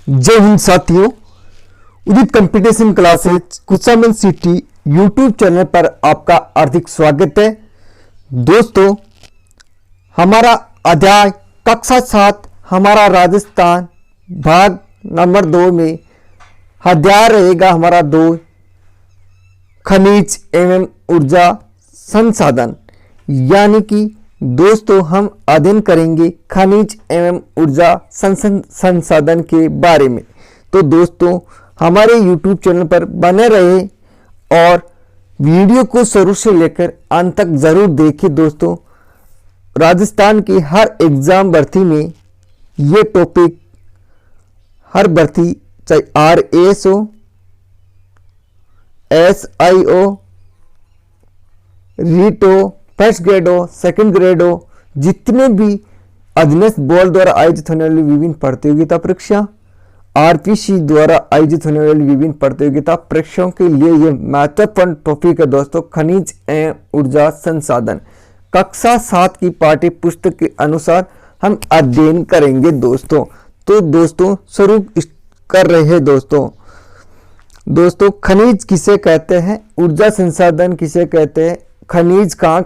जय हिंद साथियों। Udit competition classes Kuchaman city YouTube channel पर आपका हार्दिक स्वागत है। दोस्तों, हमारा अध्याय कक्षा 7 हमारा राजस्थान भाग नंबर 2 में अध्याय रहेगा हमारा 2 खनिज एवं ऊर्जा संसाधन। यानी कि दोस्तों हम अध्ययन करेंगे खनिज एवं ऊर्जा संसाधन के बारे में। तो दोस्तों हमारे YouTube चैनल पर बने रहे और वीडियो को शुरू से लेकर अंत तक जरूर देखिए। दोस्तों, राजस्थान की हर एग्जाम भर्ती में ये टॉपिक हर भर्ती चाहे RAS हो, SI हो, रीट हो, फर्स्ट ग्रेड हो, सेकंड ग्रेड हो, जितने भी अधीनस्थ बोर्ड द्वारा आयोजित होने वाली विभिन्न प्रतियोगिता परीक्षा, RPC द्वारा आयोजित होने वाली विभिन्न प्रतियोगिता परीक्षाओं के लिए यह महत्वपूर्ण टॉपिक है। दोस्तों, खनिज एवं ऊर्जा संसाधन कक्षा 7 की पाठ्य पुस्तक के अनुसार हम अध्ययन करेंगे। दोस्तों तो दोस्तों शुरू कर रहे हैं। दोस्तों खनिज किसे कहते हैं, ऊर्जा संसाधन किसे कहते हैं, खनिज कहाँ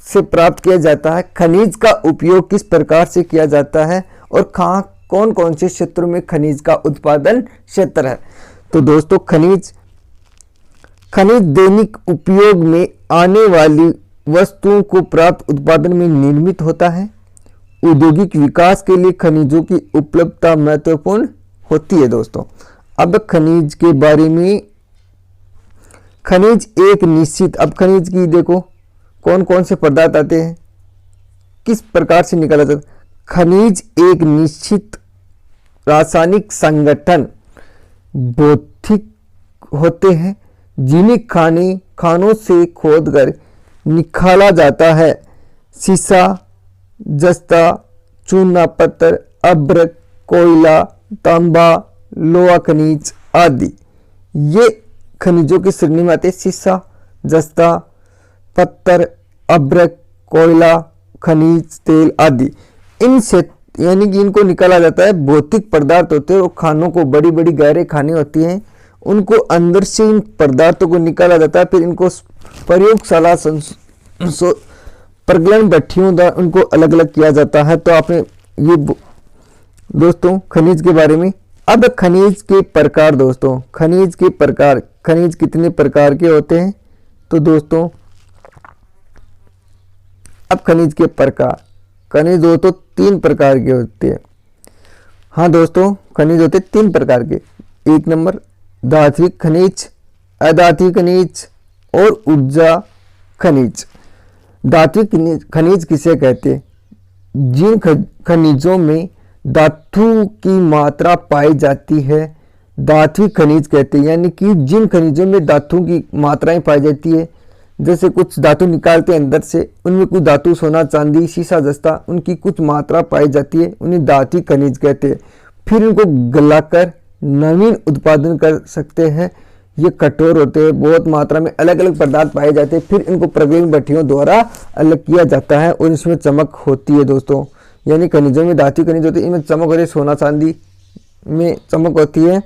से प्राप्त किया जाता है, खनिज का उपयोग किस प्रकार से किया जाता है और कहाँ कौन कौन से क्षेत्रों में खनिज का उत्पादन क्षेत्र है। तो दोस्तों खनिज दैनिक उपयोग में आने वाली वस्तुओं को प्राप्त उत्पादन में निर्मित होता है। औद्योगिक विकास के लिए खनिजों की उपलब्धता महत्वपूर्ण होती है। दोस्तों अब खनिज के बारे में, खनिज एक निश्चित, अब खनिज की देखो कौन कौन से पदार्थ आते हैं, किस प्रकार से निकाला जाता है। खनिज एक निश्चित रासायनिक संगठन भौतिक होते हैं जिन्हें खानों से खोदकर निकाला जाता है। सीसा, जस्ता, चूना पत्थर, अभ्रक, कोयला, तांबा, लोहा खनिज आदि ये खनिजों की श्रेणी में आते हैं। सीसा, जस्ता, पत्थर, अभ्रक, कोयला, खनिज तेल आदि इनसे यानी कि इनको निकाला जाता है। भौतिक पदार्थ होते हैं, वो खानों को बड़ी बड़ी गहरे खाने होती हैं, उनको अंदर से इन पदार्थों को निकाला जाता है। फिर इनको प्रयोगशाला प्रगलन भट्टियों द्वारा उनको अलग अलग किया जाता है। तो आपने ये दोस्तों खनिज के बारे में। अब खनिज के प्रकार, दोस्तों खनिज के प्रकार, खनिज कितने प्रकार के होते हैं। तो दोस्तों अब खनिज के प्रकार, खनिज दोस्तों 3 प्रकार के होते हैं। हाँ दोस्तों खनिज होते 3 प्रकार के। 1 नंबर धात्विक खनिज, अधात्विक खनिज और ऊर्जा खनिज। धात्विक खनिज किसे कहते हैं, जिन खनिजों में धातु की मात्रा पाई जाती है धात्विक खनिज कहते हैं। यानी कि जिन खनिजों में धातु की मात्राएं पाई जाती है, जैसे कुछ धातु निकालते हैं अंदर से, उनमें कुछ धातु सोना चांदी सीसा जस्ता उनकी कुछ मात्रा पाई जाती है, उन्हें धात्विक खनिज कहते हैं। फिर इनको गलाकर नवीन उत्पादन कर सकते हैं। ये कठोर होते हैं, बहुत मात्रा में अलग अलग पदार्थ पाए जाते हैं, फिर इनको प्रगलन भट्टियों द्वारा अलग किया जाता है और इसमें चमक होती है। दोस्तों यानी खनिजों में धात्विक खनिज होते हैं, इनमें चमक होती है, सोना चांदी में चमक होती है,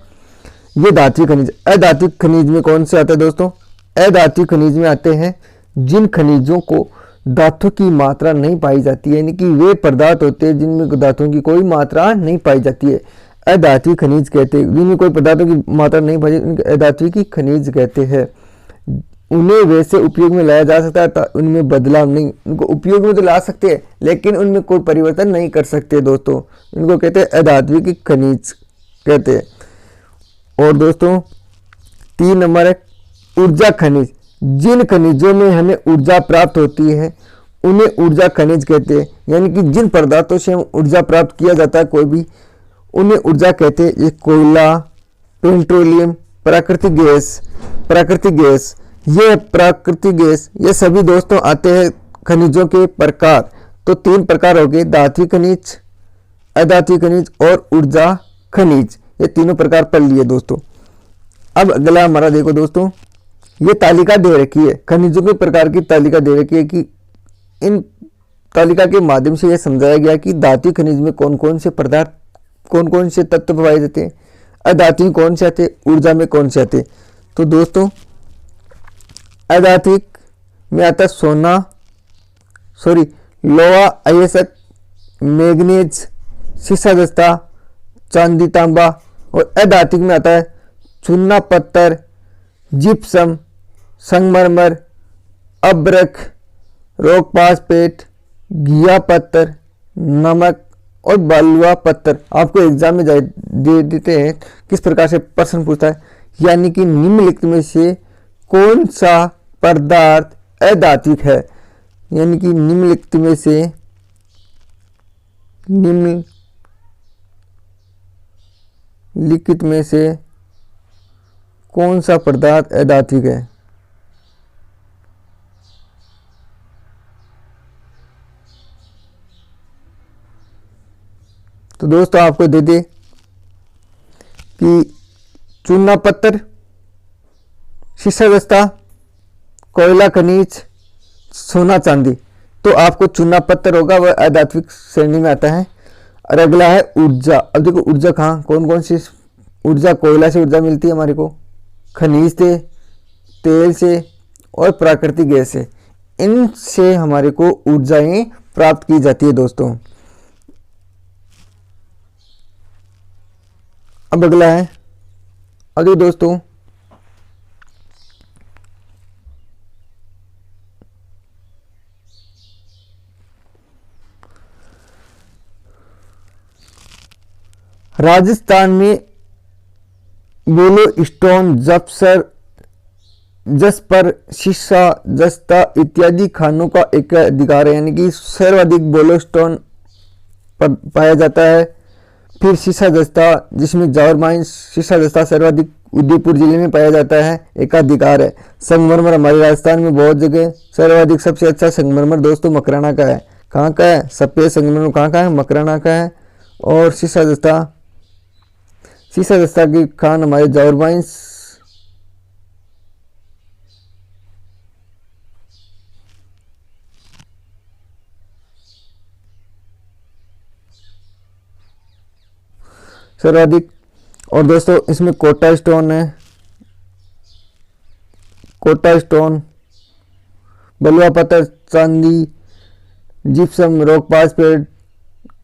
ये धात्विक खनिज। अधात्विक खनिज में कौन से आते हैं दोस्तों, अधात्विक खनिज में आते हैं जिन खनिजों को धातु की मात्रा नहीं पाई जाती है। यानी कि वे पदार्थ होते हैं जिनमें धातुओं की कोई मात्रा नहीं पाई जाती है, अधात्विक खनिज कहते हैं। जिनमें कोई पदार्थों की मात्रा नहीं पाई जाती उनके अधात्विक खनिज कहते हैं। उन्हें वैसे उपयोग में लाया जा सकता है, उनमें बदलाव नहीं, उनको उपयोग में तो ला सकते हैं लेकिन उनमें कोई परिवर्तन नहीं कर सकते। दोस्तों इनको कहते हैं अधात्विक खनिज कहते हैं। और दोस्तों 3 नंबर है ऊर्जा खनिज। जिन खनिजों में हमें ऊर्जा प्राप्त होती है उन्हें ऊर्जा खनिज कहते हैं। यानी कि जिन पदार्थों से हम ऊर्जा प्राप्त किया जाता है कोई भी, उन्हें ऊर्जा कहते हैं। ये कोयला, पेट्रोलियम, प्राकृतिक गैस, ये सभी दोस्तों आते हैं खनिजों के प्रकार। तो 3 प्रकार हो गए, धात्विक खनिज, अधात्विक खनिज और ऊर्जा खनिज। ये तीनों प्रकार पढ़ लिए दोस्तों। अब अगला हमारा देखो दोस्तों, ये तालिका दे रखी है, खनिजों के प्रकार की तालिका दे रखी है कि इन तालिका के माध्यम से यह समझाया गया कि धात्विक खनिज में कौन कौन से पदार्थ कौन कौन से तत्व पाए जाते हैं, अधात्विक कौन से आते, ऊर्जा में कौन से आते। तो दोस्तों अधात्विक में आता सोना, लोहा, अयस्क, मैग्नीज, सीसा दस्ता, चांदी, तांबा। और अधात्विक में आता है चूना पत्थर, जिप्सम, संगमरमर, अब्रक, रॉक पासपेट, घिया पत्थर, नमक और बालुआ पत्थर। आपको एग्जाम में दे देते हैं किस प्रकार से प्रश्न पूछता है, यानी कि निम्नलिखित में से कौन सा पदार्थ अधात्विक है, यानी कि निम्नलिखित में से कौन सा पदार्थ अधात्विक है। तो दोस्तों आपको दे दे कि चूना पत्थर, शीशा दस्ता, कोयला खनिज, सोना चांदी। तो आपको चूना पत्थर होगा वह अधात्विक श्रेणी में आता है। और अगला है ऊर्जा। अब देखो ऊर्जा कहाँ कौन कौन सी ऊर्जा, कोयला से ऊर्जा मिलती है हमारे को, खनिज से, तेल से और प्राकृतिक गैस से, इनसे हमारे को ऊर्जाएं प्राप्त की जाती है दोस्तों। अब अगला है, अभी दोस्तों राजस्थान में बेलो स्टोन, जसपर, शीशा जस्ता इत्यादि खानों का एक अधिकार है, यानी कि सर्वाधिक बेलो स्टोन पाया जाता है। फिर शीशा दस्ता, जिसमें जवाहर माइंस शीशा दस्ता सर्वाधिक उदयपुर जिले में पाया जाता है, एकाधिकार है। संगमरमर हमारे राजस्थान में बहुत जगह सर्वाधिक सबसे अच्छा संगमरमर दोस्तों मकराना का है। कहाँ का है? सफेद संगमरमर कहाँ का है? मकराना का है। और शीशा दस्ता की खान हमारे जवाहर माइंस सर्वाधिक। और दोस्तों इसमें कोटा स्टोन है, कोटा स्टोन, बलुआ पत्थर, चांदी, जिप्सम, रॉक पासपेट,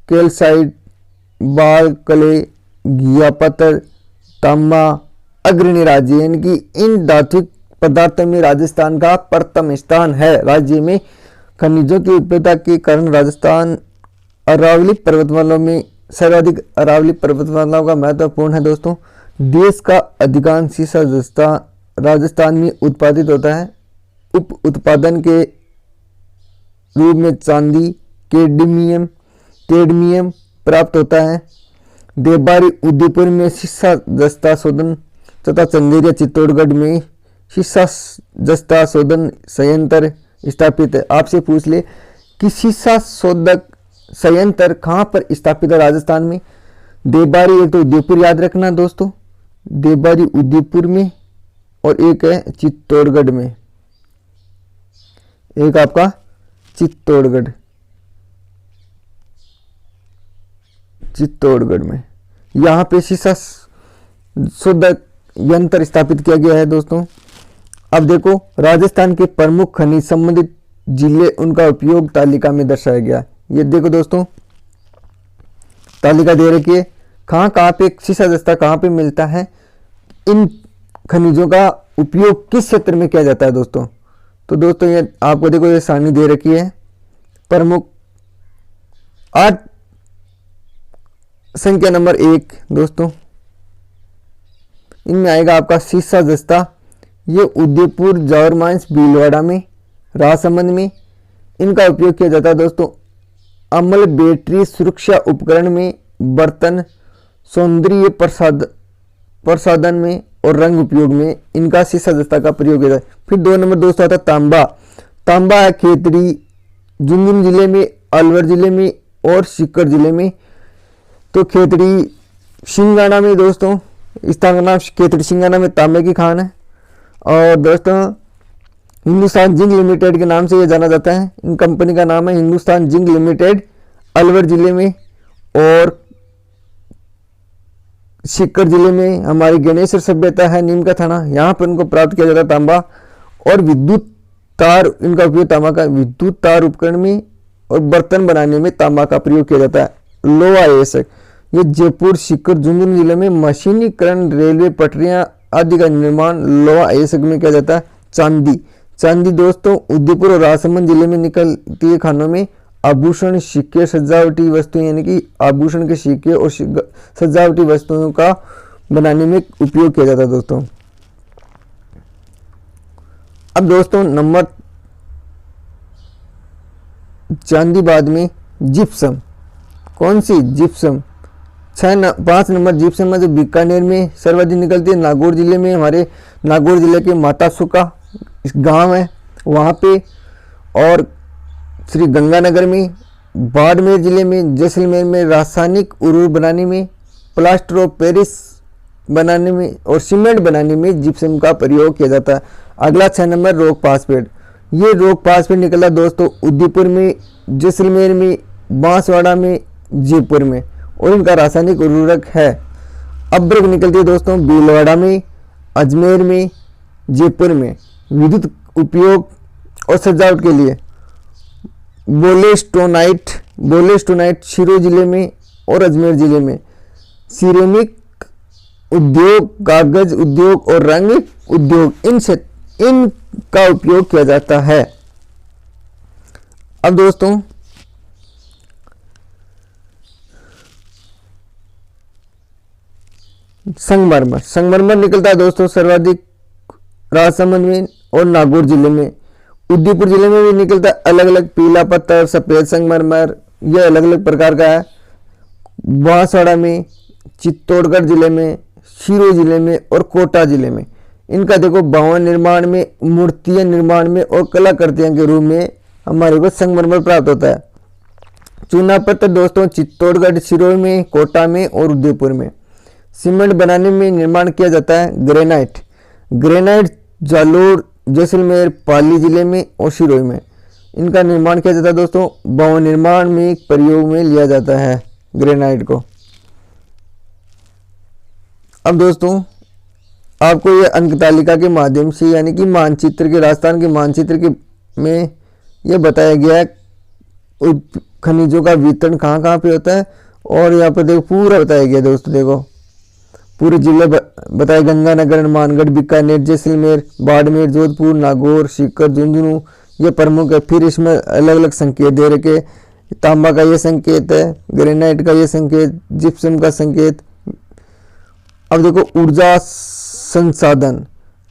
कैल्साइट, बाल कले, घिया पत्थर, तांबा अग्रणी राज्य, यानी कि इन धात्विक पदार्थों में राजस्थान का प्रथम स्थान है। राज्य में खनिजों की उपलब्धता के कारण राजस्थान अरावली पर्वतमालाओं में सर्वाधिक अरावली पर्वतमालाओं का महत्वपूर्ण है दोस्तों। देश का अधिकांश शीशा दस्ता राजस्थान में उत्पादित होता है। उप उत्पादन के रूप में चांदी, कैडमियम प्राप्त होता है। देवबारी उदयपुर में शीशा दस्ता शोधन तथा चंदेरिया चित्तौड़गढ़ में शीशा दस्ता शोधन संयंत्र स्थापित है। आपसे पूछ ले कि शीशा शोधक संयंत्र कहाँ पर स्थापित है राजस्थान में? देवबारी, एक तो उदयपुर याद रखना दोस्तों, देवबारी उदयपुर में, और एक है चित्तौड़गढ़ में, एक आपका चित्तौड़गढ़ में यहाँ पे शीशा शोधक यंत्र स्थापित किया गया है दोस्तों। अब देखो राजस्थान के प्रमुख खनिज संबंधित जिले, उनका उपयोग तालिका में दर्शाया गया। ये देखो दोस्तों तालिका दे रखी है, कहाँ कहाँ पे शीशा दस्ता कहाँ पे मिलता है, इन खनिजों का उपयोग किस क्षेत्र में किया जाता है दोस्तों। तो दोस्तों ये आपको देखो ये सारणी दे रखी है। प्रमुख 8 संख्या नंबर 1 दोस्तों, इनमें आएगा आपका शीशा दस्ता। ये उदयपुर, जवाहर माइंस, भीलवाड़ा में, राजसमंद में इनका उपयोग किया जाता है दोस्तों। अमल बैटरी सुरक्षा उपकरण में, बर्तन, सौंदर्य प्रसाधन में और रंग उपयोग में इनका शीशा दस्ता का प्रयोग किया जाता है। फिर 2 नंबर दोस्तों आता है तांबा। तांबा है खेतड़ी, झुंझुनू जिले में, अलवर जिले में और सीकर जिले में। तो खेतड़ी सिंगाना में दोस्तों, स्थान का नाम खेतड़ी सिंगाना में तांबे की खान है। और दोस्तों हिंदुस्तान जिंक लिमिटेड के नाम से ये जाना जाता है। इन कंपनी का नाम है हिंदुस्तान जिंक लिमिटेड, अलवर जिले में। और सीकर जिले में हमारी गणेश्वर सभ्यता है, नीम का थाना, यहाँ पर इनको प्राप्त किया जाता है तांबा। और विद्युत तार, इनका उपयोग तांबा का विद्युत तार उपकरण में और बर्तन बनाने में तांबा का प्रयोग किया जाता है। लोहा अयस्क, ये जयपुर, सीकर, झुंझुनू जिले में मशीनीकरण, रेलवे पटरियां आदि का निर्माण लोहा अयस्क में किया जाता है। चांदी, चांदी दोस्तों उदयपुर और राजसमंद जिले में निकलती है खानों में। आभूषण, सिक्के, सजावटी वस्तुएं, यानी कि आभूषण के सिक्के और सजावटी वस्तुओं का बनाने में उपयोग किया जाता है दोस्तों। अब दोस्तों नंबर चांदी बाद में जिप्सम, कौन सी जिप्सम, 5 नंबर जिप्सम है जो बीकानेर में सर्वाधिक निकलती है। नागौर जिले में, हमारे नागौर जिले के मातासुका गांव है वहाँ पे, और श्री गंगानगर में, बाड़मेर जिले में, जैसलमेर में रासायनिक उर्वरक बनाने में, प्लास्टर ऑफ पेरिस बनाने में और सीमेंट बनाने में जिप्सम का प्रयोग किया जाता है। अगला 6 नंबर रॉक फास्फेट, ये रॉक फास्फेट निकला दोस्तों उदयपुर में, जैसलमेर में, बांसवाड़ा में, जयपुर में, और इनका रासायनिक उर्वरक है। अब्रक निकलती है दोस्तों भीलवाड़ा में, अजमेर में, जयपुर में, विद्युत उपयोग और सजावट के लिए। बोलेस्टोनाइट, बोलेस्टोनाइट शिरो जिले में और अजमेर जिले में। सिरेमिक उद्योग, कागज उद्योग और रंग उद्योग, इनका उपयोग किया जाता है। अब दोस्तों संगमरमर, संगमरमर निकलता है दोस्तों सर्वाधिक राजसमंद में और नागौर जिले में। उदयपुर जिले में भी निकलता है अलग अलग, पीला पत्थर, सफेद संगमरमर, यह अलग अलग प्रकार का है। बांसवाड़ा में, चित्तौड़गढ़ जिले में, शिरो जिले में और कोटा जिले में। इनका देखो भवन निर्माण में, मूर्तियां निर्माण में और कलाकृतियों के रूप में हमारे को संगमरमर प्राप्त होता है। चूना पत्थर दोस्तों चित्तौड़गढ़, शिरो में, कोटा में और उदयपुर में। सीमेंट बनाने में निर्माण किया जाता है ग्रेनाइट, ग्रेनाइट जालोर, जैसलमेर, पाली जिले में और शिरोई में इनका निर्माण किया जाता है दोस्तों। भवन निर्माण में प्रयोग में लिया जाता है ग्रेनाइट को। अब दोस्तों आपको यह अंक तालिका के माध्यम से, यानी कि मानचित्र के, राजस्थान के मानचित्र के में यह बताया गया है खनिजों का वितरण कहाँ कहाँ पे होता है। और यहाँ पर देखो पूरा बताया गया दोस्तों, देखो पूरे जिले बताए, गंगानगर, मानगढ़, बीकानेर, जैसलमेर, बाड़मेर, जोधपुर, नागौर, सीकर, झुंझुनू, ये प्रमुख है। फिर इसमें अलग अलग संकेत दे रखे, तांबा का ये संकेत है, ग्रेनाइट का ये संकेत, जिप्सम का संकेत। अब देखो ऊर्जा संसाधन,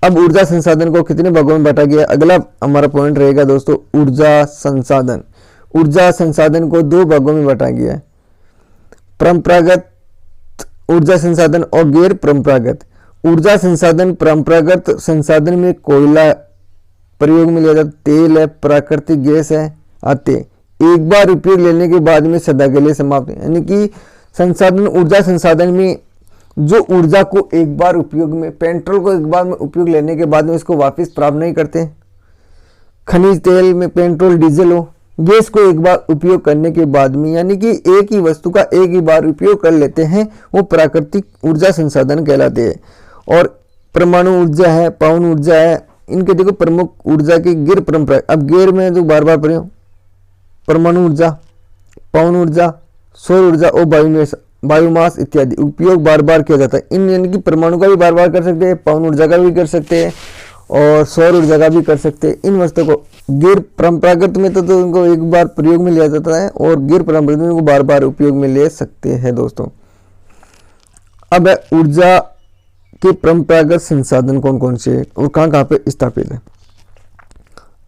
अब ऊर्जा संसाधन को कितने भागों में बांटा गया, अगला हमारा पॉइंट रहेगा दोस्तों ऊर्जा संसाधन। ऊर्जा संसाधन को 2 भागों में बांटा गया है, परंपरागत ऊर्जा संसाधन और गैर परंपरागत ऊर्जा संसाधन। परंपरागत संसाधन में कोयला प्रयोग में लिया जाता, तेल है, प्राकृतिक गैस है आते, एक बार उपयोग लेने के बाद में सदा के लिए समाप्त, यानी कि संसाधन, ऊर्जा संसाधन में जो ऊर्जा को एक बार उपयोग में, पेट्रोल को एक बार में उपयोग लेने के बाद में इसको वापस प्राप्त नहीं करते। खनिज तेल में पेट्रोल, डीजल हो, गैस को एक बार उपयोग करने के बाद में, यानी कि एक ही वस्तु का एक ही बार उपयोग कर लेते हैं, वो प्राकृतिक ऊर्जा संसाधन कहलाते हैं। और परमाणु ऊर्जा है, पवन ऊर्जा है, इनके देखो प्रमुख ऊर्जा की गैर परंपरा। अब गैर में जो बार बार पढ़े, परमाणु ऊर्जा, पवन ऊर्जा, सौर ऊर्जा और बायोमास इत्यादि उपयोग बार बार किया जाता है। इन यानी कि परमाणु का भी बार बार कर सकते हैं, पवन ऊर्जा का भी कर सकते हैं और सौर ऊर्जा का भी कर सकते हैं। इन वस्तुओं को गैर परंपरागत में तो उनको एक बार प्रयोग में लिया जाता है और गैर परंपरागत में उनको बार बार उपयोग में ले सकते हैं दोस्तों। अब ऊर्जा के परंपरागत संसाधन कौन कौन से और कहाँ कहाँ पे स्थापित है।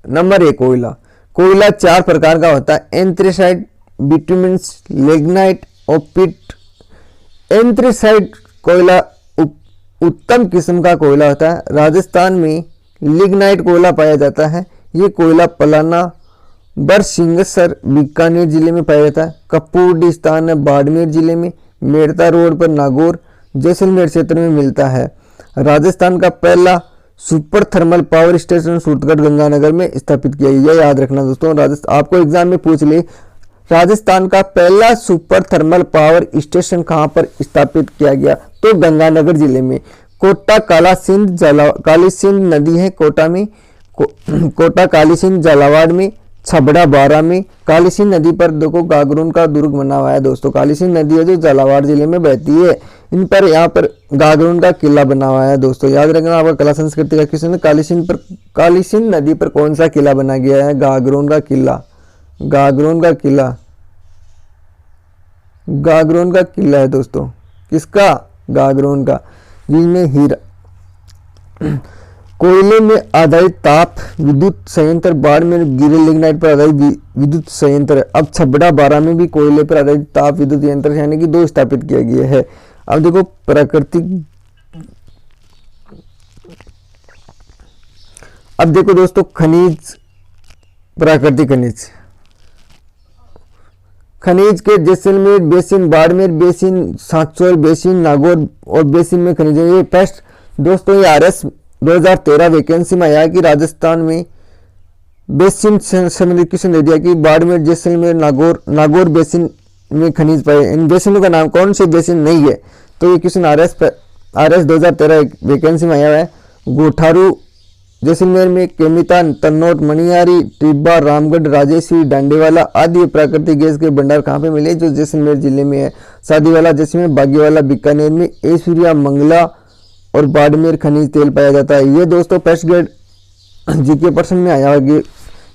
नंबर 1 कोयला। कोयला 4 प्रकार का होता है, एंथ्रेसाइट, बिटुमेंस, लिग्नाइट और पिट। एंथ्रेसाइट कोयला उत्तम किस्म का कोयला होता है। राजस्थान में लिग्नाइट कोयला पाया जाता है। ये कोयला पलाना, बरसिंगसर, बीकानेर जिले में पाया जाता है। कपूरस्थान बाड़मेर जिले में, मेड़ता रोड पर नागौर, जैसलमेर क्षेत्र में मिलता है। राजस्थान का पहला super thermal power station Suratgarh Ganganagar में स्थापित किया गया। याद रखना दोस्तों, राजस्थान आपको एग्जाम में पूछ ले राजस्थान का पहला सुपर थर्मल पावर स्टेशन कहां पर स्थापित किया गया? तो गंगानगर जिले में। कोटा काली सिंध नदी है कोटा में, कोटा काली सिंध झालावाड़ में, छबड़ा बारा में। काली सिंध नदी पर देखो गागरून का दुर्ग बना हुआ है दोस्तों। काली सिंध नदी है जो झालावाड़ जिले में बहती है, इन पर यहाँ पर गागरून का किला बना हुआ है दोस्तों। याद रखना आपका कला संस्कृति का क्वेश्चन है। काली सिंध नदी पर कौन सा किला बना गया है? गागरून का किला। गागरून का किला, गागरून का किला है दोस्तों। किसका? गागरून का, जिसमें हीरा कोयले में आधारित ताप विद्युत संयंत्र बाड़मेर गिरे लिग्नाइट पर आधारित विद्युत संयंत्र है। अब छबड़ा बारा में भी कोयले पर आधारित ताप विद्युत यंत्र यानी कि 2 स्थापित किया गया है। अब देखो प्राकृतिक, अब देखो दोस्तों खनिज, प्राकृतिक खनिज, खनिज के Jaisalmer basin, Barmer basin, Sanchore basin, Nagaur और बेसिन में खनिज है। ये फर्स्ट दोस्तों ये RS 2013 वैकेंसी में आया कि राजस्थान में बेसिन संबंधित क्वेश्चन दे दिया कि बाड़मेर, जैसलमेर, नागौर बेसिन में खनिज पाए। इन बेसिनों का नाम कौन से बेसिन नहीं है? तो ये क्वेश्चन RS 2013 वैकेंसी में आया है। गोठारू जैसलमेर में, केमिता, तन्नौट, मणियारी, टिब्बा, रामगढ़, राजेश्वरी, डांडेवाला आदि प्राकृतिक गैस के भंडार कहाँ पे मिले? जो जैसलमेर जिले में है। शादीवाला जैसलमेर, बागीवाला बीकानेर में, ऐश्वर्या मंगला और बाड़मेर खनिज तेल पाया जाता है। ये दोस्तों फर्स्ट ग्रेड जीके पर्सन में आया होगी,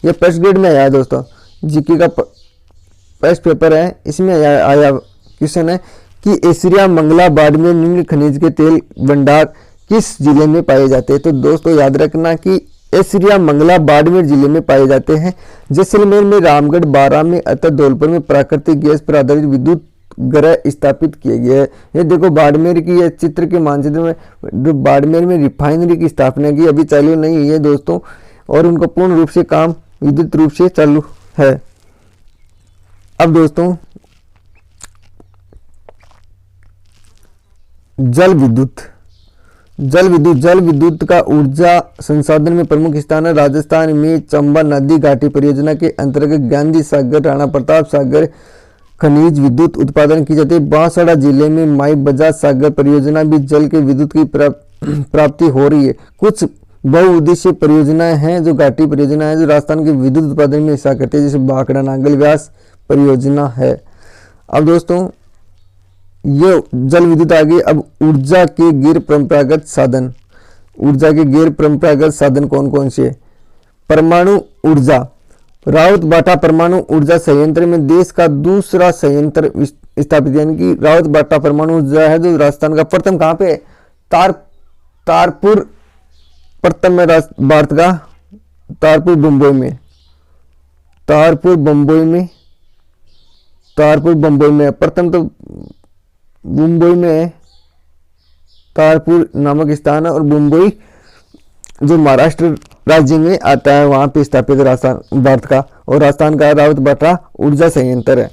ये फर्स्ट ग्रेड में आया है दोस्तों। जीके का फर्स्ट पेपर है, इसमें आया क्वेश्चन है कि ऐश्वर्या मंगला बाड़मेर निम्न खनिज के तेल भंडार किस जिले में पाए जाते हैं? तो दोस्तों याद रखना कि ऐश्वर्या मंगला बाड़मेर जिले में पाए जाते हैं। जैसलमेर में, रामगढ़, बारा में अतः धौलपुर में प्राकृतिक गैस पर आधारित विद्युत ग्रह स्थापित किए गए हैं। ये देखो बाड़मेर की ये चित्र के मानचित्र में जो बाड़मेर में रिफाइनरी की स्थापना की अभी चालू नहीं है दोस्तों, और उनका पूर्ण रूप से काम विद्युत रूप से चालू है। अब दोस्तों जल विद्युत का ऊर्जा संसाधन में प्रमुख स्थान है। राजस्थान में चंबा नदी घाटी परियोजना के अंतर्गत गांधी सागर, राणा प्रताप सागर खनिज विद्युत उत्पादन की जाती है। बांसवाड़ा जिले में माई बजाज सागर परियोजना भी जल के विद्युत की प्राप्ति हो रही है। कुछ बहुउद्देशीय परियोजनाएं हैं जो घाटी परियोजना है जो राजस्थान के विद्युत उत्पादन में हिस्सा करती है, जैसे भाखड़ा नांगल व्यास परियोजना है। अब दोस्तों ये जल विद्युत आ गई। अब ऊर्जा के गैर परंपरागत साधन, ऊर्जा के गैर परंपरागत साधन कौन कौन से? परमाणु ऊर्जा, रावतबाटा परमाणु ऊर्जा संयंत्र में देश का दूसरा संयंत्र स्थापित, यानी कि रावतबाटा परमाणु ऊर्जा है जो राजस्थान का प्रथम कहाँ पे? तारपुर प्रथम है भारत का, तारपुर बम्बई में, तारपुर बम्बई में प्रथम तो मुंबई में है, तारपुर नामक स्थान है, और मुंबई जो महाराष्ट्र राज्य में आता है वहां पे स्थापित राजस्थान भारत का, और राजस्थान का रावतबाटा ऊर्जा संयंत्र है।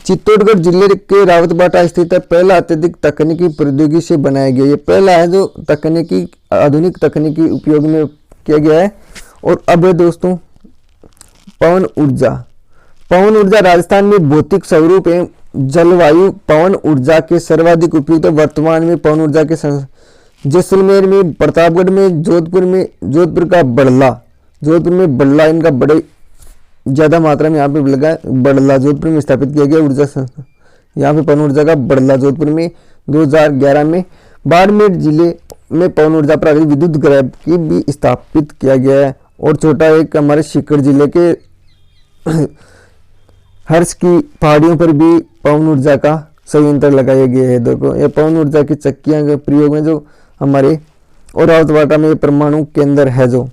चित्तौड़गढ़ जिले के रावतबाटा स्थित है। पहला अत्यधिक तकनीकी प्रौद्योगिकी से बनाया गया, ये पहला है जो तकनीकी आधुनिक तकनीकी उपयोग में किया गया है। और अब है दोस्तों पवन ऊर्जा राजस्थान में भौतिक स्वरूप एवं जलवायु पवन ऊर्जा के सर्वाधिक उपयुक्त। वर्तमान में पवन ऊर्जा के जैसलमेर में, प्रतापगढ़ में, जोधपुर में बड़ला इनका बड़े ज्यादा मात्रा में यहाँ पे लगा है। बड़ला जोधपुर में स्थापित किया गया ऊर्जा संस्थान, यहाँ पे पवन ऊर्जा का बड़ला जोधपुर में 2011 में। बाड़मेर जिले में पवन ऊर्जा पर आधारित विद्युत ग्रह की भी स्थापित किया गया है। और छोटा एक हमारे सीकर जिले के हर्ष की पहाड़ियों पर भी पवन ऊर्जा का संयंत्र लगाया गया है। देखो ये पवन ऊर्जा की चक्कियां के प्रयोग में जो हमारे, और रावतबाटा में परमाणु केंद्र है जो।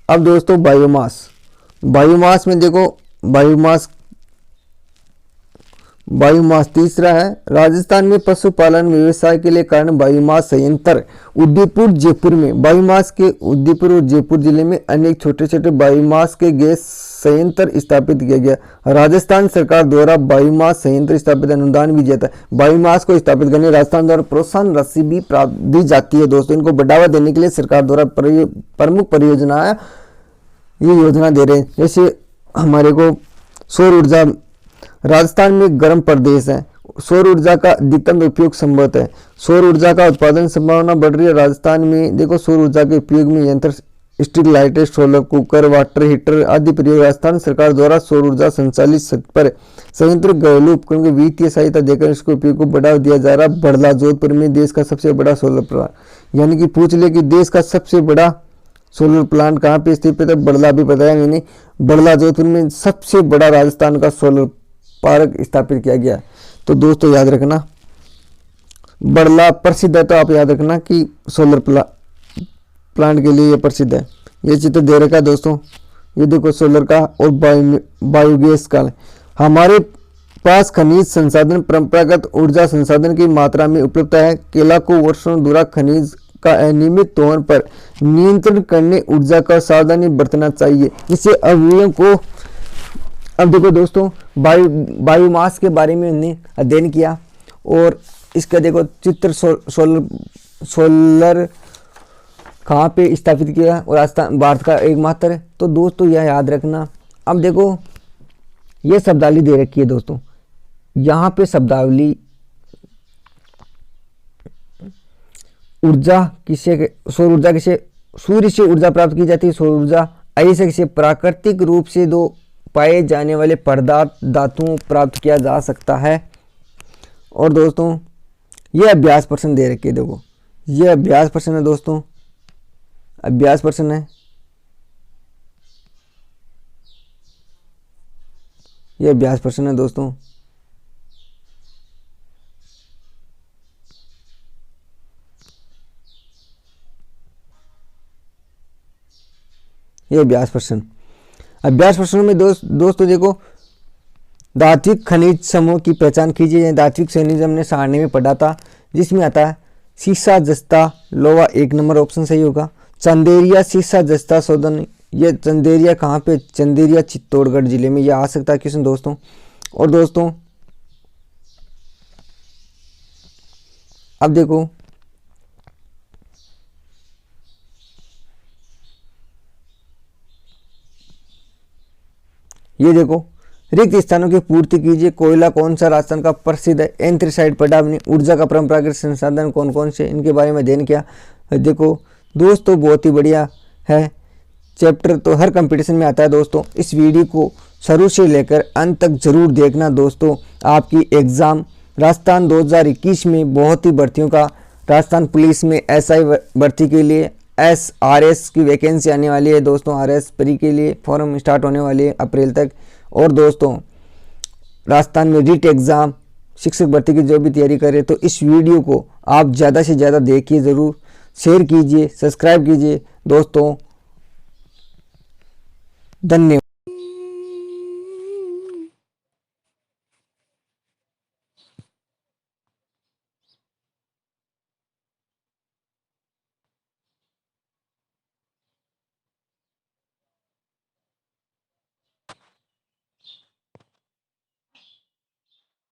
अब दोस्तों बायोमास में देखो बायोमास तीसरा है। राजस्थान में पशुपालन व्यवसाय के लिए कारण बायोमास संयंत्र उदयपुर जयपुर में, बायोमास के उदयपुर और जयपुर जिले में अनेक छोटे छोटे बायोमास के गैस संयंत्र स्थापित किया गया। राजस्थान सरकार द्वारा बायोमास संयंत्र स्थापित अनुदान भी दिया था। बायोमास को स्थापित करने राजस्थान द्वारा प्रोत्साहन राशि भी प्राप्त दी जाती है दोस्तों। इनको बढ़ावा देने के लिए सरकार द्वारा प्रमुख परियोजना ये योजना दे रहे हैं। जैसे हमारे को सौर ऊर्जा, राजस्थान में गर्म प्रदेश है, सौर ऊर्जा का अधिकतम उपयोग संभव है। सौर ऊर्जा का उत्पादन संभावना बढ़ रही है राजस्थान में। देखो सौर ऊर्जा के उपयोग में यंत्र, स्ट्रीट लाइटें, सोलर कुकर, वाटर हीटर आदि प्रयोग। राजस्थान सरकार द्वारा सौर ऊर्जा संचालित छत पर संयंत्र घरेलू उपकरण को वित्तीय सहायता देकर इसके उपयोग को बढ़ावा दिया जा रहा। बड़ला, जोधपुर में देश का सबसे बड़ा सोलर प्लांट, यानी कि पूछ ले कि देश का सबसे बड़ा सोलर प्लांट कहाँ पे स्थित है, तो बड़ला भी बताया मैंने। बड़ला जोधपुर में सबसे बड़ा राजस्थान का सोलर पार्क स्थापित किया गया। तो दोस्तों याद रखना, बड़ला प्रसिद्ध है, तो आप याद रखना कि सोलर प्लांट के लिए ये प्रसिद्ध है। ये चित्र दे रखा है दोस्तों, ये देखो सोलर का और बायोगैस का। हमारे पास खनिज संसाधन, परंपरागत ऊर्जा संसाधन की मात्रा में उपलब्ध है। केला को वर्षों दूरा खनिज का अनियमित तौर पर नियंत्रण करने ऊर्जा का सावधानी बरतना चाहिए। इससे अवयवों को, अब देखो दोस्तों, बायोमास के बारे में हमने अध्ययन किया और इसका देखो चित्र, सोलर कहाँ पे स्थापित किया और राजस्थान भारत का एकमात्र है। तो दोस्तों यह याद रखना। अब देखो ये शब्दावली दे रखी है दोस्तों, यहाँ पे शब्दावली ऊर्जा किसे, सौर ऊर्जा किसे, सूर्य से ऊर्जा प्राप्त की जाती है। सौर ऊर्जा ऐसे किसे प्राकृतिक रूप से दो पाए जाने वाले पदार्थ धातुओं प्राप्त किया जा सकता है। और दोस्तों ये अभ्यास प्रश्न दे रखी है, देखो ये अभ्यास प्रश्न है दोस्तों, अभ्यास प्रश्न है, ये अभ्यास प्रश्न है दोस्तों। ये अभ्यास प्रश्न, अभ्यास प्रश्नों में दोस्तों देखो, धात्विक खनिज समूह की पहचान कीजिए। धात्विक खनिज हमने सारणी में पढ़ा था, जिसमें आता है सीसा, जस्ता, लोहा, 1 नंबर ऑप्शन सही होगा। चंदेरिया, सीसा, जस्ता, सोदन, ये चंदेरिया कहाँ पे, चंदेरिया चित्तौड़गढ़ जिले में, ये आ सकता है क्वेश्चन दोस्तों। और दोस्तों अब देखो ये देखो, रिक्त स्थानों की पूर्ति कीजिए। कोयला कौन सा राजस्थान का प्रसिद्ध है, एंथ्रेसाइट पढ़ा हमने। ऊर्जा का परंपरागत संसाधन कौन कौन से, इनके बारे में अध्ययन किया। देखो दोस्तों बहुत ही बढ़िया है चैप्टर, तो हर कंपटीशन में आता है दोस्तों। इस वीडियो को शुरू से लेकर अंत तक जरूर देखना दोस्तों। आपकी एग्ज़ाम राजस्थान 2021 में बहुत ही भर्तियों का, राजस्थान पुलिस में SI भर्ती के लिए SRS की वैकेंसी आने वाली है दोस्तों। RS प्री के लिए फॉर्म स्टार्ट होने वाले हैं अप्रैल तक। और दोस्तों राजस्थान में रीट एग्ज़ाम, शिक्षक भर्ती की जो भी तैयारी करें, तो इस वीडियो को आप ज़्यादा से ज़्यादा देखिए, ज़रूर शेयर कीजिए, सब्सक्राइब कीजिए दोस्तों। धन्यवाद।